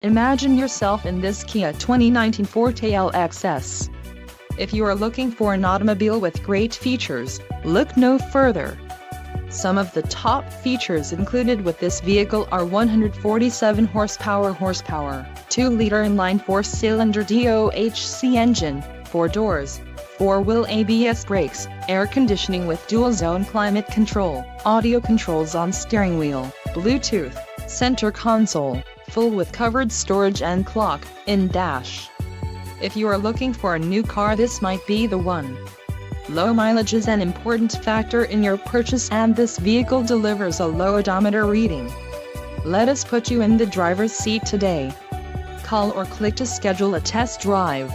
Imagine yourself in this Kia 2019 Forte LXS. If you are looking for an automobile with great features, look no further. Some of the top features included with this vehicle are 147 horsepower, 2-liter inline 4-cylinder DOHC engine, 4 doors, 4-wheel ABS brakes, air conditioning with dual-zone climate control, audio controls on steering wheel, Bluetooth, center console, full with covered storage and clock in dash. If you are looking for a new car, this might be the one. Low mileage is an important factor in your purchase, and this vehicle delivers a low odometer reading. Let us put you in the driver's seat today. Call or click to schedule a test drive.